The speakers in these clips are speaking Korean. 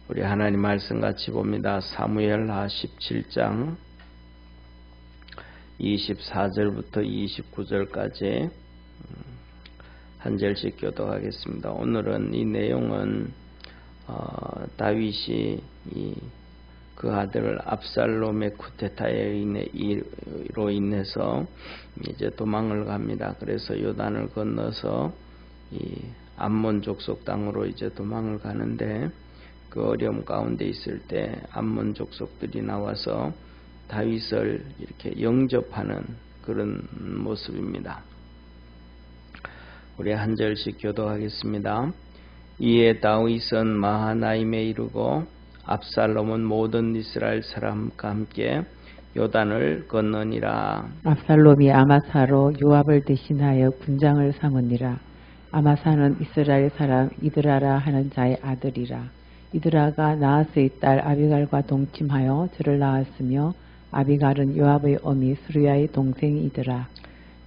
우리 하나님 말씀 같이 봅니다. 사무엘하 17장 24절부터 29절까지 한 절씩 교독하겠습니다. 오늘은 이 내용은 다윗이 그 아들 압살롬의 쿠데타로 인해서 이제 도망을 갑니다. 그래서 요단을 건너서 이 암몬 족속 땅으로 이제 도망을 가는데, 그 어려움 가운데 있을 때 암몬 족속들이 나와서 다윗을 이렇게 영접하는 그런 모습입니다. 우리 한 절씩 교독하겠습니다. 이에 다윗은 마하나임에 이르고 압살롬은 모든 이스라엘 사람과 함께 요단을 건너니라. 압살롬이 아마사로 요압을 대신하여 군장을 삼으니라. 아마사는 이스라엘 사람 이드라라 하는 자의 아들이라. 이드라가 나하스의 딸 아비갈과 동침하여 저를 낳았으며, 아비갈은 요압의 어미 스루야의 동생이더라.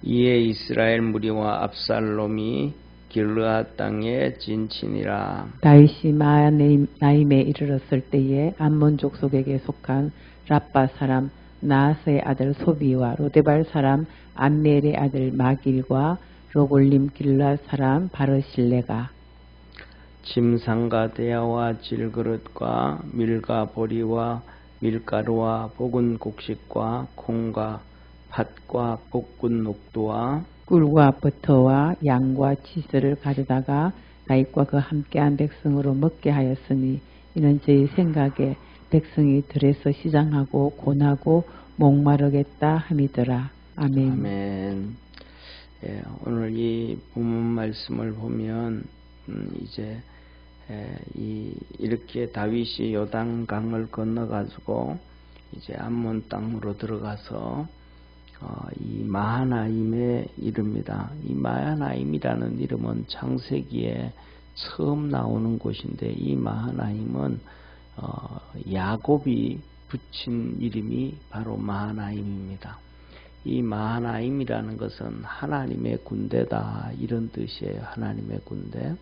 이에 이스라엘 무리와 압살롬이 길르앗 땅에 진친이라. 다윗이 마하나임에 이르렀을 때에 암몬 족속에게 속한 랍바 사람 나하스의 아들 소비와 로데발 사람 암멜의 아들 마길과 로골림 길르앗 사람 바르실레가 짐상과 대야와 질그릇과 밀과 보리와 밀가루와 볶은 곡식과 콩과 팥과 볶은 녹두와 꿀과 버터와 양과 치즈를 가져다가 다윗과 그 함께한 백성으로 먹게 하였으니, 이는 저희 생각에 백성이 들에서 시장하고 고나고 목마르겠다 함이더라. 아멘. 아멘. 예, 오늘 이 본문 말씀을 보면 이제 이렇게 다윗이 요단강을 건너가지고 이제 암몬 땅으로 들어가서 이 마하나임에 이릅니다. 이 마하나임이라는 이름은 창세기에 처음 나오는 곳인데, 이 마하나임은 야곱이 붙인 이름이 바로 마하나임입니다. 이 마하나임이라는 것은 하나님의 군대다, 이런 뜻이에요. 하나님의 군대.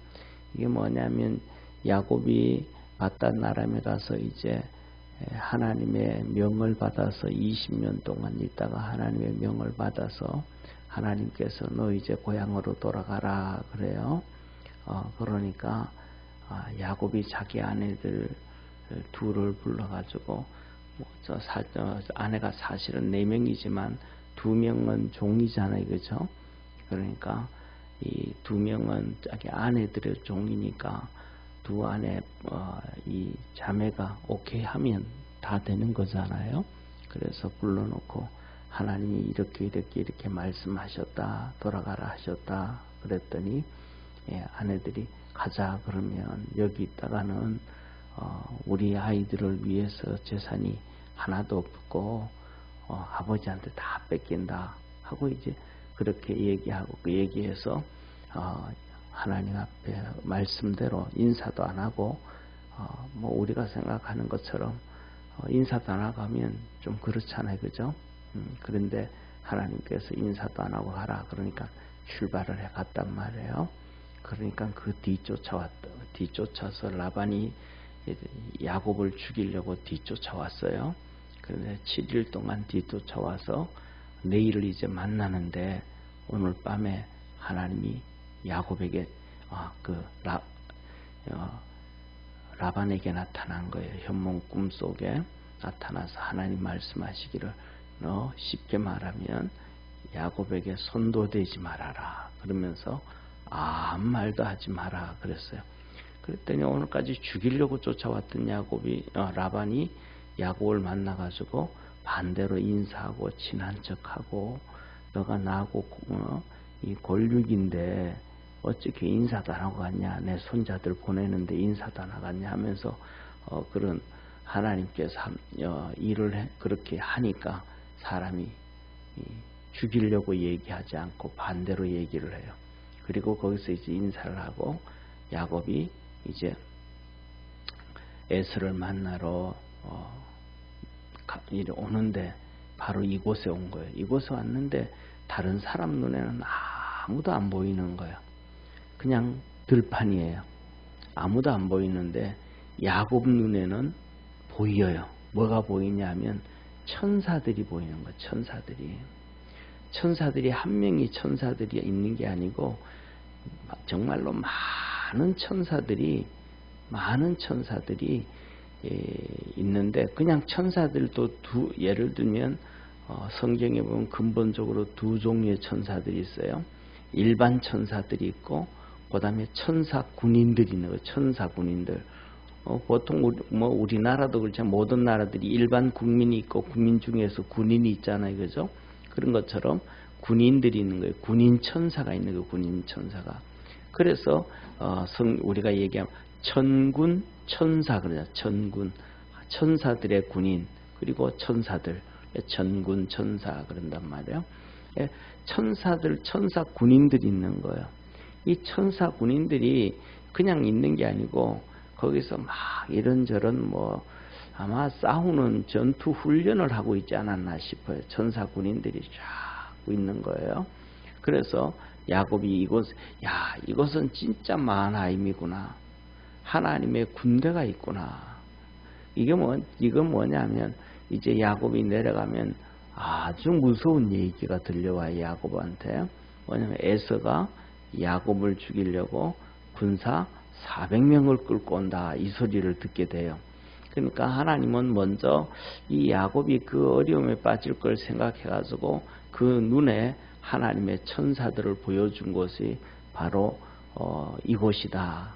이게 뭐냐면 야곱이 바단 아람에 가서 이제 하나님의 명을 받아서 20년 동안 있다가 하나님의 명을 받아서 하나님께서 너 이제 고향으로 돌아가라 그래요. 그러니까 야곱이 자기 아내들 둘을 불러가지고 아내가 사실은 4명이지만 2명은 종이잖아요, 그죠? 그러니까 이 2명은 자기 아내들의 종이니까 두 아내 이 자매가 오케이 하면 다 되는 거잖아요. 그래서 불러놓고 하나님이 이렇게 말씀하셨다, 돌아가라 하셨다 그랬더니 아내들이 가자 그러면 여기 있다가는 우리 아이들을 위해서 재산이 하나도 없고 아버지한테 다 뺏긴다 하고 이제 그렇게 얘기하고 그 얘기해서 하나님 앞에 말씀대로 인사도 안 하고 뭐 우리가 생각하는 것처럼 인사도 안 하고 하면 좀 그렇잖아요, 그죠? 그런데 하나님께서 인사도 안 하고 가라 그러니까 출발을 해 갔단 말이에요. 그러니까 그 뒤쫓아서 라반이 야곱을 죽이려고 뒤쫓아왔어요. 그런데 7일 동안 뒤쫓아와서 내일을 이제 만나는데, 오늘 밤에 하나님이 야곱에게 라반에게 나타난 거예요. 현몽 꿈속에 나타나서 하나님 말씀하시기를 너 쉽게 말하면 야곱에게 손도대지 말아라 그러면서 아무 말도 하지 마라 그랬어요. 그랬더니 오늘까지 죽이려고 쫓아왔던 라반이 야곱을 만나가지고 반대로 인사하고 친한 척하고 너가 나하고 이 골육인데 어떻게 인사도 안 하고 갔냐, 내 손자들 보내는데 인사도 안 하고 갔냐 하면서 그런 하나님께서 일을 그렇게 하니까 사람이 죽이려고 얘기하지 않고 반대로 얘기를 해요. 그리고 거기서 이제 인사를 하고 야곱이 이제 에서를 만나러 오는데 바로 이곳에 온 거예요. 이곳에 왔는데 다른 사람 눈에는 아무도 안 보이는 거예요. 그냥 들판이에요. 아무도 안 보이는데 야곱 눈에는 보여요. 뭐가 보이냐면 천사들이 보이는 거예요. 천사들이 한 명이 천사들이 있는 게 아니고 정말로 많은 천사들이 있는데, 그냥 천사들도 예를 들면 성경에 보면 근본적으로 두 종류의 천사들이 있어요. 일반 천사들이 있고 그 다음에 천사 군인들이 있는 거예요. 천사 군인들. 보통 우리나라도 그렇지만 모든 나라들이 일반 국민이 있고 국민 중에서 군인이 있잖아요. 그죠? 그런 것처럼 군인들이 있는 거예요. 군인 천사가 있는 거예요. 군인 천사가. 그래서 우리가 얘기하면 천군 천사 그러죠. 천군 천사들의 군인, 그리고 천사들 천군 천사 그런단 말이에요. 천사들 천사 군인들이 있는 거예요. 이 천사 군인들이 그냥 있는 게 아니고 거기서 막 이런저런 아마 싸우는 전투 훈련을 하고 있지 않았나 싶어요. 천사 군인들이 쫙 있는 거예요. 그래서 야곱이 이것은 진짜 마하나임이구나. 하나님의 군대가 있구나. 이건 뭐냐면 이제 야곱이 내려가면 아주 무서운 얘기가 들려와요. 야곱한테. 뭐냐면 에서가 야곱을 죽이려고 군사 400명을 끌고 온다. 이 소리를 듣게 돼요. 그러니까 하나님은 먼저 이 야곱이 그 어려움에 빠질 걸 생각해가지고 그 눈에 하나님의 천사들을 보여준 곳이 바로 이곳이다.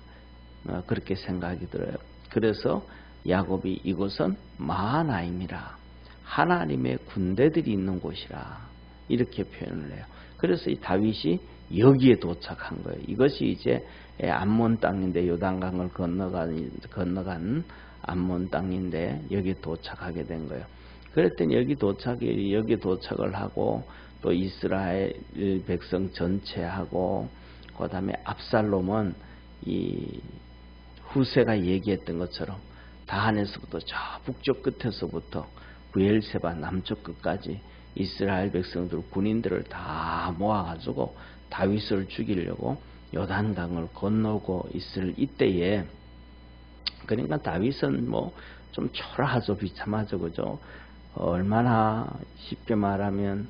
그렇게 생각이 들어요. 그래서 야곱이 이곳은 마하나임이라, 하나님의 군대들이 있는 곳이라, 이렇게 표현을 해요. 그래서 이 다윗이 여기에 도착한 거예요. 이것이 이제 암몬 땅인데, 요단강을 건너간 암몬 땅인데 여기 도착하게 된 거예요. 그랬더니 여기 도착을 하고 또 이스라엘 백성 전체하고 그 다음에 압살롬은 이 후세가 얘기했던 것처럼 다한에서부터 저 북쪽 끝에서부터 부엘세바 남쪽 끝까지 이스라엘 백성들 군인들을 다 모아가지고 다윗을 죽이려고 요단강을 건너고 있을 이때에, 그러니까 다윗은 좀 초라하죠. 비참하죠. 그죠? 얼마나 쉽게 말하면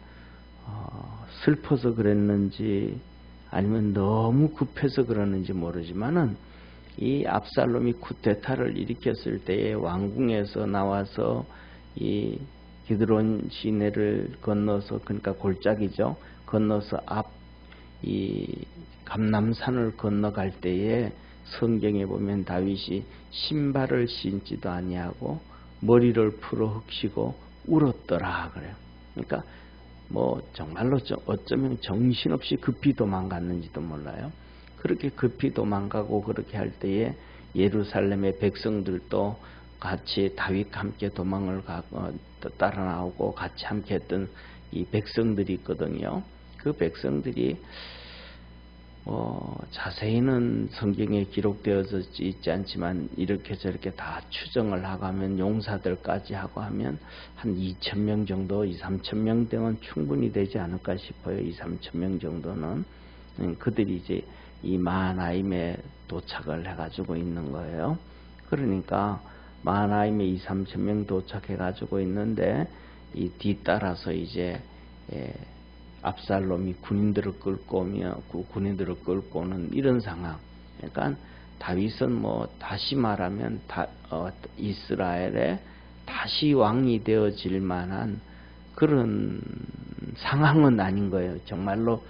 슬퍼서 그랬는지 아니면 너무 급해서 그러는지 모르지만은 이 압살롬이 쿠데타를 일으켰을 때에 왕궁에서 나와서 이 기드론 시내를 건너서, 그러니까 골짜기죠, 건너서 이 감람산을 건너갈 때에 성경에 보면 다윗이 신발을 신지도 아니하고 머리를 풀어 흑시고 울었더라 그래요. 그러니까 정말로 어쩌면 정신없이 급히 도망갔는지도 몰라요. 그렇게 급히 도망가고 그렇게 할 때에 예루살렘의 백성들도 같이 다윗과 함께 도망을 가고 따라 나오고 같이 함께 했던 이 백성들이 있거든요. 그 백성들이 자세히는 성경에 기록되어져 있지 않지만 이렇게 저렇게 다 추정을 하고 하면 용사들까지 하고 하면 한 2,000명 정도, 2,000~3,000명 되면 충분히 되지 않을까 싶어요. 2,000~3,000명 정도는. 그들이 이제 이 마하나임에 도착을 해가지고 있는 거예요. 그러니까 마하나임에 2,000~3,000명 도착해가지고 있는데 이 뒤따라서 이제 압살롬이 군인들을 끌고 오는 이런 상황. 그러니까 다윗은 다시 말하면 이스라엘에 다시 왕이 되어질 만한 그런 상황은 아닌 거예요. 정말로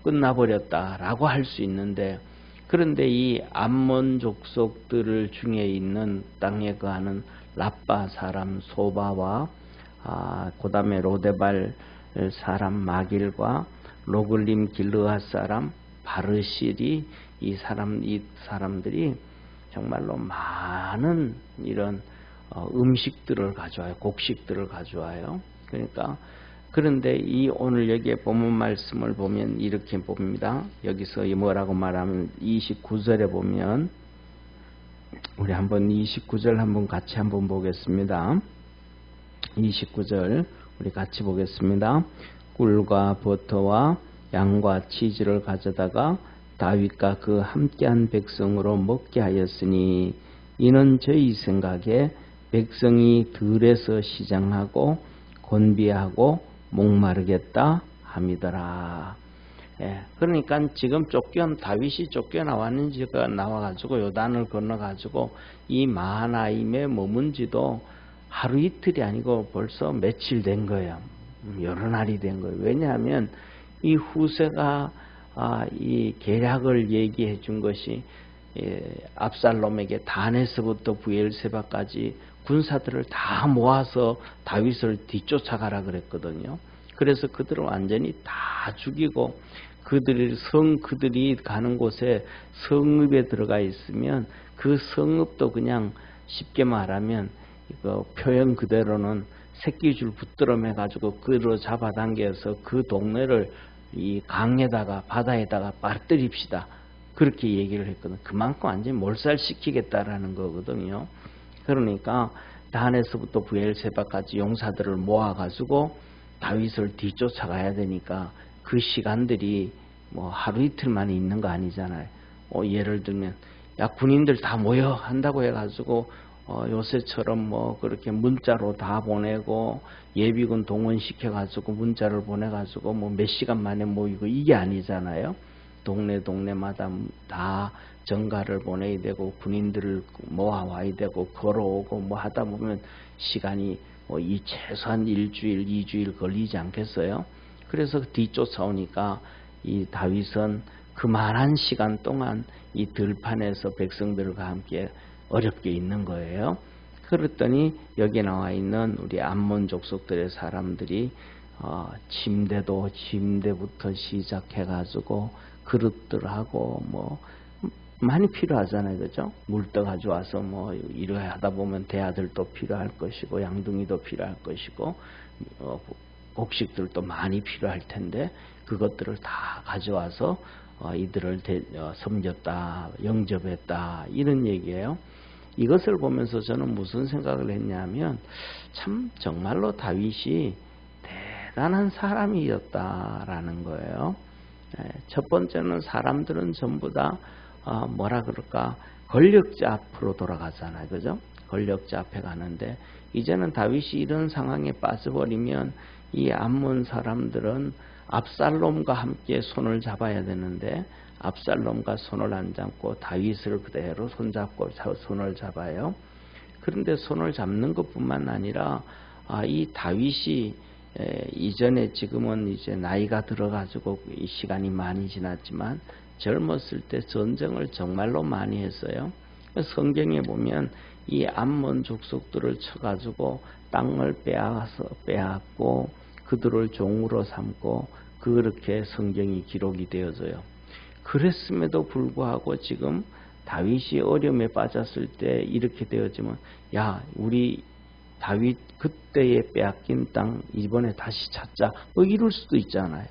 끝나버렸다라고 할 수 있는데, 그런데 이 암몬 족속들 중에 있는 땅에 거하는 라빠 사람 소바와 그 다음에 로데발 사람 마길과 로글림 길르앗 사람 바르실이 이 사람들이 정말로 많은 이런 음식들을 가져와요. 곡식들을 가져와요. 그런데 이 오늘 여기에 본문 말씀을 보면 이렇게 봅니다. 여기서 뭐라고 말하면 29절에 보면, 우리 한번 29절 한번 같이 한번 보겠습니다. 29절 우리 같이 보겠습니다. 꿀과 버터와 양과 치즈를 가져다가 다윗과 그 함께한 백성으로 먹게 하였으니 이는 저희 생각에 백성이 들에서 시장하고 곤비하고 목마르겠다 함이더라. 예, 그러니까 지금 다윗이 쫓겨나왔는지가 나와가지고 요단을 건너가지고 이 마하나임에 머문 지도 하루 이틀이 아니고 벌써 며칠 된 거예요. 여러 날이 된 거예요. 왜냐하면 이 후세가 이 계략을 얘기해 준 것이 압살롬에게 단에서부터 부엘세바까지 군사들을 다 모아서 다윗을 뒤쫓아가라 그랬거든요. 그래서 그들을 완전히 다 죽이고 그들이 가는 곳에 성읍에 들어가 있으면 그 성읍도 그냥 쉽게 말하면 이거 표현 그대로는 새끼줄 붙들어매 가지고 그로 잡아당겨서 그 동네를 이 강에다가 바다에다가 빠뜨립시다. 그렇게 얘기를 했거든. 그만큼 완전히 몰살시키겠다라는 거거든요. 그러니까 단에서부터 부엘세바까지 용사들을 모아가지고 다윗을 뒤쫓아가야 되니까 그 시간들이 뭐 하루 이틀만 있는 거 아니잖아요. 예를 들면 야 군인들 다 모여 한다고 해가지고 요새처럼 뭐 그렇게 문자로 다 보내고 예비군 동원시켜가지고 문자를 보내가지고 뭐 몇 시간 만에 모이고 이게 아니잖아요. 동네마다 다 전가를 보내야 되고 군인들을 모아와야 되고 걸어오고 뭐 하다 보면 시간이 이 최소한 1주일, 2주일 걸리지 않겠어요? 그래서 뒤쫓아오니까 이 다윗은 그만한 시간 동안 이 들판에서 백성들과 함께 어렵게 있는 거예요. 그랬더니 여기 나와 있는 우리 암몬 족속들의 사람들이 침대부터 시작해가지고 그릇들하고 뭐 많이 필요하잖아요, 그죠? 물떠 가져와서 뭐 이렇게 하다 보면 대아들도 필요할 것이고 양둥이도 필요할 것이고 곡식들도 많이 필요할 텐데 그것들을 다 가져와서 이들을 섬겼다, 영접했다 이런 얘기예요. 이것을 보면서 저는 무슨 생각을 했냐면 참 정말로 다윗이 대단한 사람이었다라는 거예요. 첫 번째는 사람들은 전부 다 뭐라 그럴까 권력자 앞으로 돌아가잖아요, 그죠? 권력자 앞에 가는데 이제는 다윗이 이런 상황에 빠져버리면 이 암몬 사람들은 압살롬과 함께 손을 잡아야 되는데 압살롬과 손을 안 잡고 다윗을 그대로 손잡고 손을 잡아요. 그런데 손을 잡는 것뿐만 아니라 이 다윗이 이전에 지금은 이제 나이가 들어가지고 이 시간이 많이 지났지만 젊었을 때 전쟁을 정말로 많이 했어요. 성경에 보면 이 암몬 족속들을 쳐가지고 땅을 빼앗고 그들을 종으로 삼고 그렇게 성경이 기록이 되어져요. 그랬음에도 불구하고 지금 다윗이 어려움에 빠졌을 때 이렇게 되어지면 야 우리 다윗 그때에 빼앗긴 땅 이번에 다시 찾자 뭐 이럴 수도 있잖아요.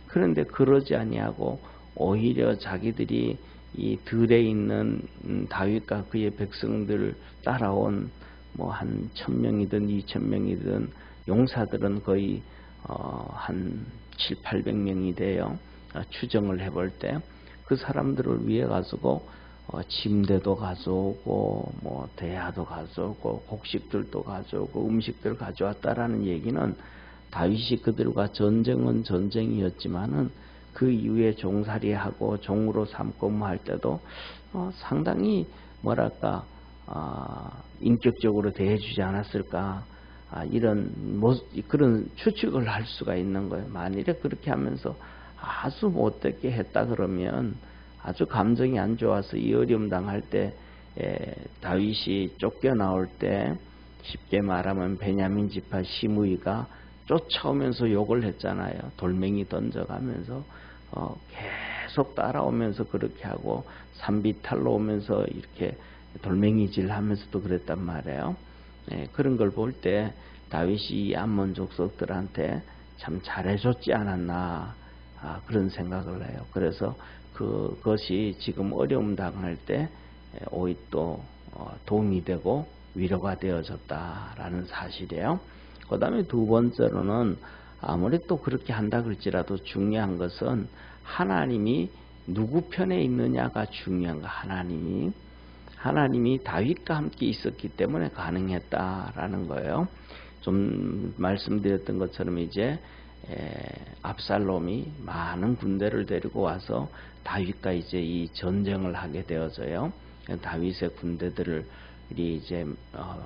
그런데 그러지 아니하고 오히려 자기들이 이 들에 있는 다윗과 그의 백성들 따라온 뭐 한 1000명이든 2000명이든 용사들은 거의 한 700~800명이 돼요. 추정을 해볼 때 그 사람들을 위해 가지고 침대도 가져오고 뭐 대야도 가져오고 곡식들도 가져오고 음식들 가져왔다라는 얘기는 다윗이 그들과 전쟁은 전쟁이었지만은 그 이후에 종살이하고 종으로 삼고 뭐 할 때도 상당히 뭐랄까 인격적으로 대해주지 않았을까 그런 추측을 할 수가 있는 거예요. 만일에 그렇게 하면서 아주 못되게 했다 그러면 아주 감정이 안 좋아서 이 어려움 당할 때 다윗이 쫓겨나올 때 쉽게 말하면 베냐민 지파 시므이가 쫓아오면서 욕을 했잖아요. 돌멩이 던져가면서 계속 따라오면서 그렇게 하고 산비탈로 오면서 이렇게 돌멩이질 하면서도 그랬단 말이에요. 그런 걸 볼 때 다윗이 암몬 족속들한테 참 잘해줬지 않았나 그런 생각을 해요. 그래서 그것이 지금 어려움 당할 때 오히려 또 도움이 되고 위로가 되어졌다라는 사실이에요. 그 다음에 두 번째로는 아무리 또 그렇게 한다 그럴지라도 중요한 것은 하나님이 누구 편에 있느냐가 중요한 거. 하나님이 다윗과 함께 있었기 때문에 가능했다라는 거예요. 좀 말씀드렸던 것처럼 이제 압살롬이 많은 군대를 데리고 와서 다윗과 이제 이 전쟁을 하게 되어져요. 다윗의 군대들이 이제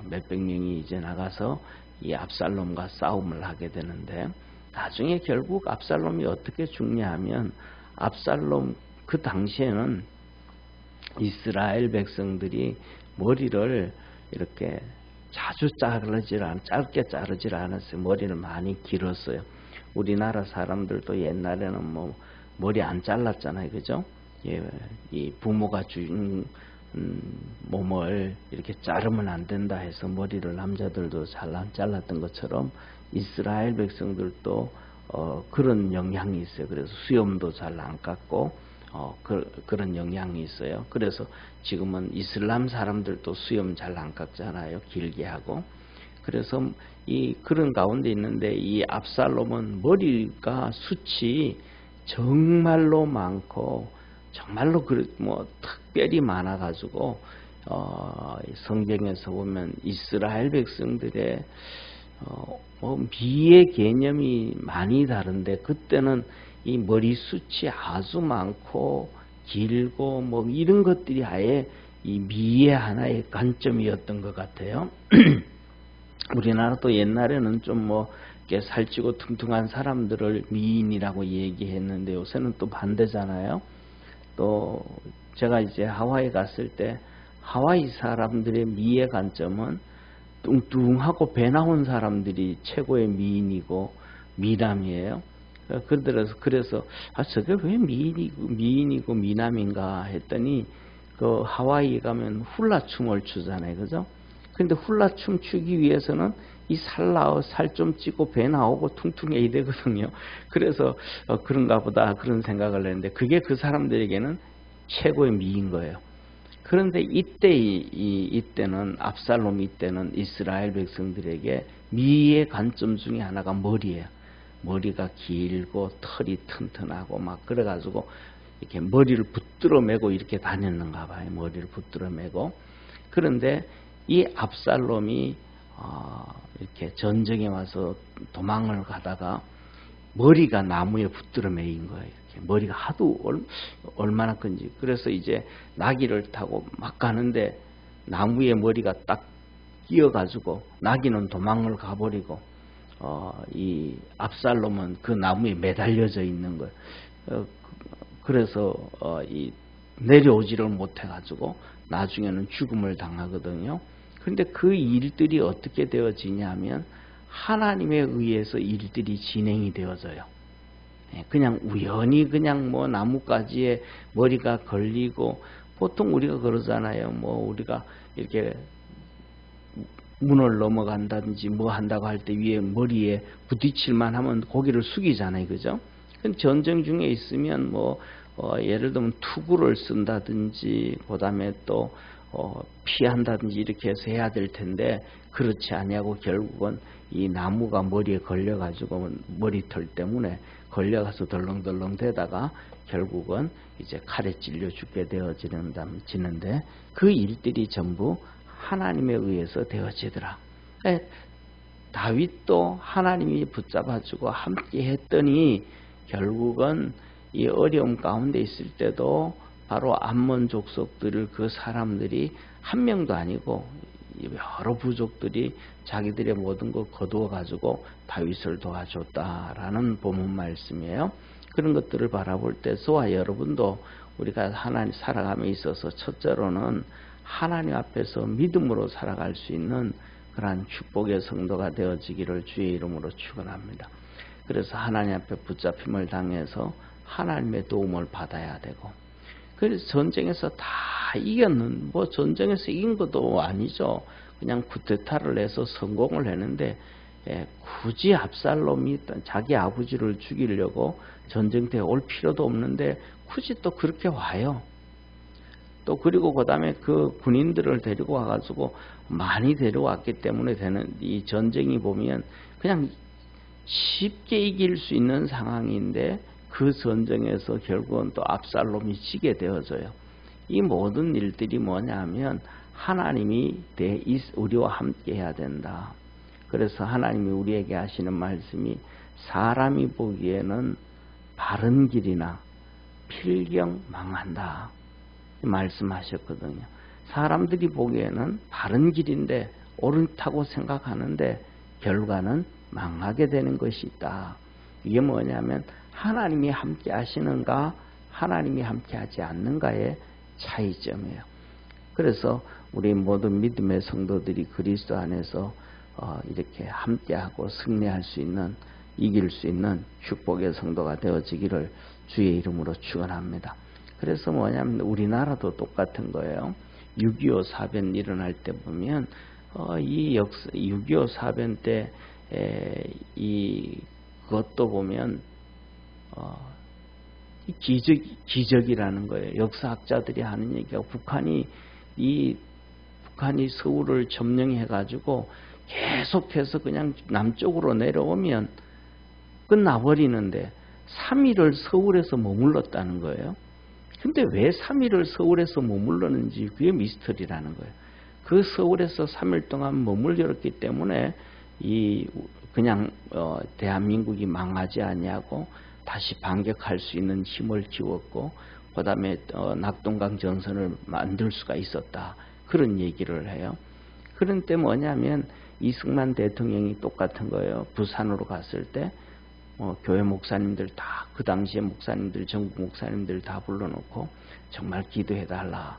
몇백 명이 이제 나가서 이 압살롬과 싸움을 하게 되는데, 나중에 결국 압살롬이 어떻게 죽냐하면, 압살롬 그 당시에는 이스라엘 백성들이 머리를 이렇게 자주 짧게 자르질 않았어요. 머리를 많이 길었어요. 우리나라 사람들도 옛날에는 뭐 머리 안 잘랐잖아요, 그죠? 예, 이 부모가 준 몸을 이렇게 자르면 안 된다 해서 머리를 남자들도 잘 안 잘랐던 것처럼 이스라엘 백성들도 그런 영향이 있어요. 그래서 수염도 잘 안 깎고 그런 영향이 있어요. 그래서 지금은 이슬람 사람들도 수염 잘 안 깎잖아요. 길게 하고. 그래서 그런 가운데 있는데, 이 압살롬은 머리가 숱이 정말로 많고 정말로 뭐 특별히 많아가지고 성경에서 보면 이스라엘 백성들의 미의 개념이 많이 다른데, 그때는 이 머리숱이 아주 많고 길고 뭐 이런 것들이 아예 이 미의 하나의 관점이었던 것 같아요. 우리나라도 옛날에는 좀 뭐 이렇게 살찌고 퉁퉁한 사람들을 미인이라고 얘기했는데, 요새는 또 반대잖아요. 또 제가 이제 하와이 갔을 때 하와이 사람들의 미의 관점은 뚱뚱하고 배 나온 사람들이 최고의 미인이고 미남이에요. 그래서 저게 왜 미인이고 미남인가 했더니, 그 하와이 가면 훌라춤을 추잖아요, 그죠? 근데 훌라춤 추기 위해서는 이 살 좀 찌고 배 나오고 퉁퉁해야 되거든요. 그래서 그런가 보다 그런 생각을 했는데, 그게 그 사람들에게는 최고의 미인 거예요. 그런데 이때는 압살롬 이때는 이스라엘 백성들에게 미의 관점 중에 하나가 머리예요. 머리가 길고 털이 튼튼하고 막 그래가지고 이렇게 머리를 붙들어 매고 이렇게 다녔는가 봐요. 머리를 붙들어 매고. 그런데 이 압살롬이 이렇게 전쟁에 와서 도망을 가다가 머리가 나무에 붙들어 매인 거예요. 이렇게 머리가 하도 얼마나 큰지. 그래서 이제 나귀를 타고 막 가는데 나무에 머리가 딱 끼어가지고 나귀는 도망을 가버리고 이 압살롬은 그 나무에 매달려져 있는 거예요. 그래서 내려오지를 못해가지고 나중에는 죽음을 당하거든요. 그런데 그 일들이 어떻게 되어지냐면, 하나님에 의해서 일들이 진행이 되어져요. 그냥 우연히 그냥 뭐 나뭇가지에 머리가 걸리고, 보통 우리가 그러잖아요. 뭐 우리가 이렇게 문을 넘어간다든지 뭐 한다고 할 때 위에 머리에 부딪힐만 하면 고개를 숙이잖아요, 그죠? 전쟁 중에 있으면 뭐 예를 들면 투구를 쓴다든지 그다음에 또 피한다든지 이렇게 해서 해야 될 텐데, 그렇지 아니하고 결국은 이 나무가 머리에 걸려가지고 머리털 때문에 걸려가서 덜렁덜렁 대다가 결국은 이제 칼에 찔려 죽게 되어지는데, 그 일들이 전부 하나님에 의해서 되어지더라. 다윗도 하나님이 붙잡아주고 함께 했더니 결국은 이 어려움 가운데 있을 때도 바로 암몬 족속들을 그 사람들이 한 명도 아니고 여러 부족들이 자기들의 모든 걸 거두어 가지고 다윗을 도와줬다라는 본문 말씀이에요. 그런 것들을 바라볼 때 저와 여러분도 우리가 하나님 살아감에 있어서 첫째로는 하나님 앞에서 믿음으로 살아갈 수 있는 그러한 축복의 성도가 되어지기를 주의 이름으로 축원합니다. 그래서 하나님 앞에 붙잡힘을 당해서 하나님의 도움을 받아야 되고, 그래서 전쟁에서 다 이겼는, 뭐 전쟁에서 이긴 것도 아니죠. 그냥 쿠데타를 해서 성공을 했는데, 굳이 압살롬이 자기 아버지를 죽이려고 전쟁터에 올 필요도 없는데 굳이 또 그렇게 와요. 또 그리고 그 다음에 그 군인들을 데리고 와가지고 많이 데려왔기 때문에 되는 이 전쟁이 보면 그냥 쉽게 이길 수 있는 상황인데, 그 전쟁에서 결국은 또 압살롬이 지게 되어져요. 이 모든 일들이 뭐냐면 하나님이 우리와 함께 해야 된다. 그래서 하나님이 우리에게 하시는 말씀이 사람이 보기에는 바른 길이나 필경 망한다 말씀하셨거든요. 사람들이 보기에는 바른 길인데 옳다고 생각하는데 결과는 망하게 되는 것이 있다. 이게 뭐냐면 하나님이 함께 하시는가 하나님이 함께 하지 않는가의 차이점이에요. 그래서 우리 모든 믿음의 성도들이 그리스도 안에서 이렇게 함께하고 승리할 수 있는, 이길 수 있는 축복의 성도가 되어지기를 주의 이름으로 축원합니다. 그래서 뭐냐면 우리나라도 똑같은 거예요. 6.25 사변 일어날 때 보면 이 6.25 사변 때 그것도 보면 기적이라는 거예요. 역사학자들이 하는 얘기가 북한이 서울을 점령해 가지고 계속해서 그냥 남쪽으로 내려오면 끝나버리는데 3일을 서울에서 머물렀다는 거예요. 근데 왜 3일을 서울에서 머물렀는지 그게 미스터리라는 거예요. 그 서울에서 3일 동안 머물렀기 때문에 그냥 대한민국이 망하지 아니하고 다시 반격할 수 있는 힘을 키웠고 그 다음에 낙동강 전선을 만들 수가 있었다. 그런 얘기를 해요. 그런데 뭐냐면 이승만 대통령이 똑같은 거예요. 부산으로 갔을 때 교회 목사님들 다, 그 당시에 목사님들, 전국 목사님들 다 불러놓고 정말 기도해달라.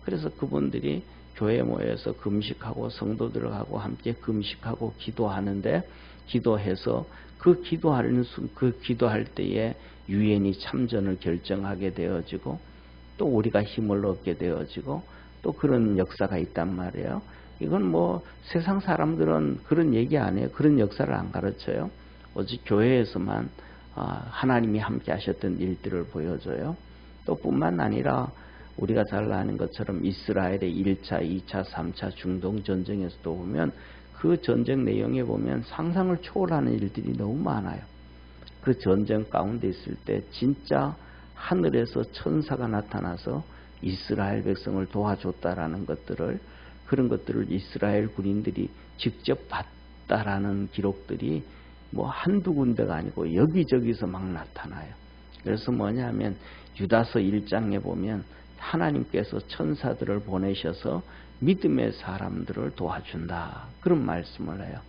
그래서 그분들이 교회에 모여서 금식하고 성도들하고 함께 금식하고 기도하는데, 기도해서 그 기도할 때에 유엔이 참전을 결정하게 되어지고 또 우리가 힘을 얻게 되어지고 또 그런 역사가 있단 말이에요. 이건 뭐 세상 사람들은 그런 얘기 안 해요. 그런 역사를 안 가르쳐요. 오직 교회에서만 하나님이 함께 하셨던 일들을 보여줘요. 또 뿐만 아니라 우리가 잘 아는 것처럼 이스라엘의 1차, 2차, 3차 중동 전쟁에서도 보면 그 전쟁 내용에 보면 상상을 초월하는 일들이 너무 많아요. 그 전쟁 가운데 있을 때 진짜 하늘에서 천사가 나타나서 이스라엘 백성을 도와줬다라는 것들을, 그런 것들을 이스라엘 군인들이 직접 봤다라는 기록들이 뭐 한두 군데가 아니고 여기저기서 막 나타나요. 그래서 뭐냐면 유다서 1장에 보면 하나님께서 천사들을 보내셔서 믿음의 사람들을 도와준다. 그런 말씀을 해요.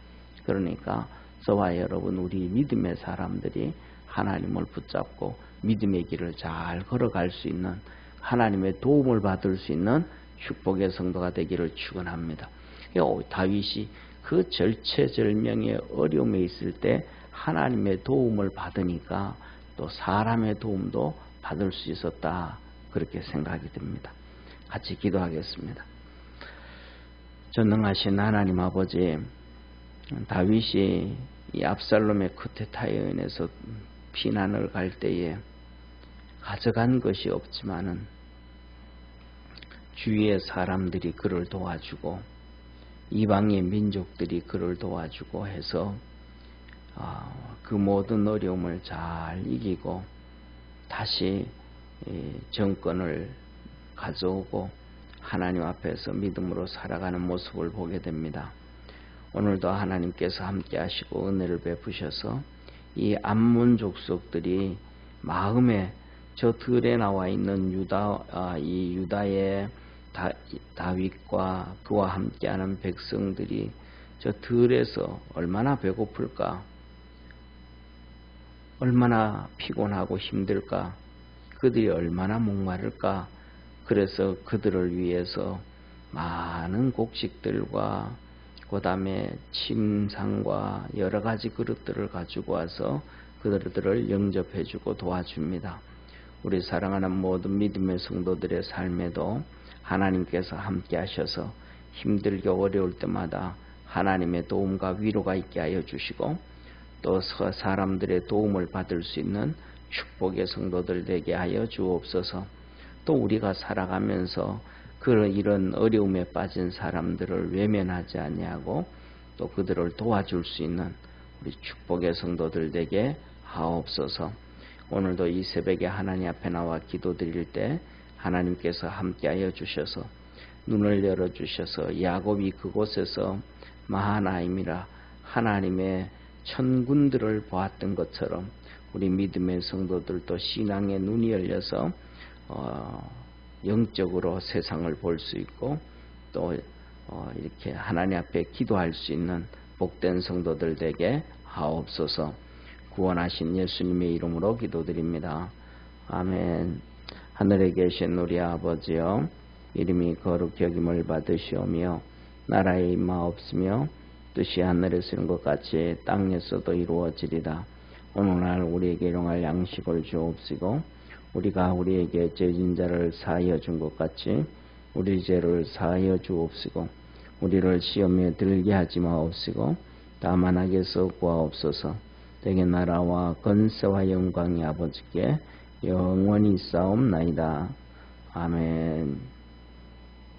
그러니까 저와 여러분, 우리 믿음의 사람들이 하나님을 붙잡고 믿음의 길을 잘 걸어갈 수 있는, 하나님의 도움을 받을 수 있는 축복의 성도가 되기를 축원합니다. 다윗이 그 절체절명의 어려움에 있을 때 하나님의 도움을 받으니까 또 사람의 도움도 받을 수 있었다. 그렇게 생각이 듭니다. 같이 기도하겠습니다. 전능하신 하나님 아버지, 다윗이 이 압살롬의 쿠데타에 인해서 피난을 갈 때에 가져간 것이 없지만은 주위의 사람들이 그를 도와주고 이방의 민족들이 그를 도와주고 해서 그 모든 어려움을 잘 이기고 다시 정권을 가져오고 하나님 앞에서 믿음으로 살아가는 모습을 보게 됩니다. 오늘도 하나님께서 함께 하시고 은혜를 베푸셔서 이 암몬 족속들이 마음에 저 들에 나와 있는 유다의 다윗과 그와 함께하는 백성들이 저 들에서 얼마나 배고플까, 얼마나 피곤하고 힘들까, 그들이 얼마나 목마를까. 그래서 그들을 위해서 많은 곡식들과 그 다음에 침상과 여러 가지 그릇들을 가지고 와서 그들을 영접해주고 도와줍니다. 우리 사랑하는 모든 믿음의 성도들의 삶에도 하나님께서 함께 하셔서 힘들게 어려울 때마다 하나님의 도움과 위로가 있게 하여 주시고 또 사람들의 도움을 받을 수 있는 축복의 성도들 되게 하여 주옵소서. 또 우리가 살아가면서 이런 어려움에 빠진 사람들을 외면하지 아니하고 또 그들을 도와줄 수 있는 우리 축복의 성도들 되게 하옵소서. 오늘도 이 새벽에 하나님 앞에 나와 기도드릴 때 하나님께서 함께하여 주셔서 눈을 열어주셔서 야곱이 그곳에서 마하나임이라 하나님의 천군들을 보았던 것처럼 우리 믿음의 성도들도 신앙의 눈이 열려서 영적으로 세상을 볼 수 있고 또 이렇게 하나님 앞에 기도할 수 있는 복된 성도들 되게 하옵소서. 구원하신 예수님의 이름으로 기도드립니다. 아멘. 하늘에 계신 우리 아버지여, 이름이 거룩히 여김을 받으시오며 나라의 임하옵시며 뜻이 하늘에서 이룬 것 같이 땅에서도 이루어지리라. 오늘날 우리에게 일용할 양식을 주옵시고 우리가 우리에게 죄진 자를 사하여 준 것 같이 우리 죄를 사하여 주옵시고 우리를 시험에 들게 하지 마옵시고 다만 악에서 구하옵소서. 대개 나라와 권세와 영광이 아버지께 영원히 있사옵나이다. 아멘.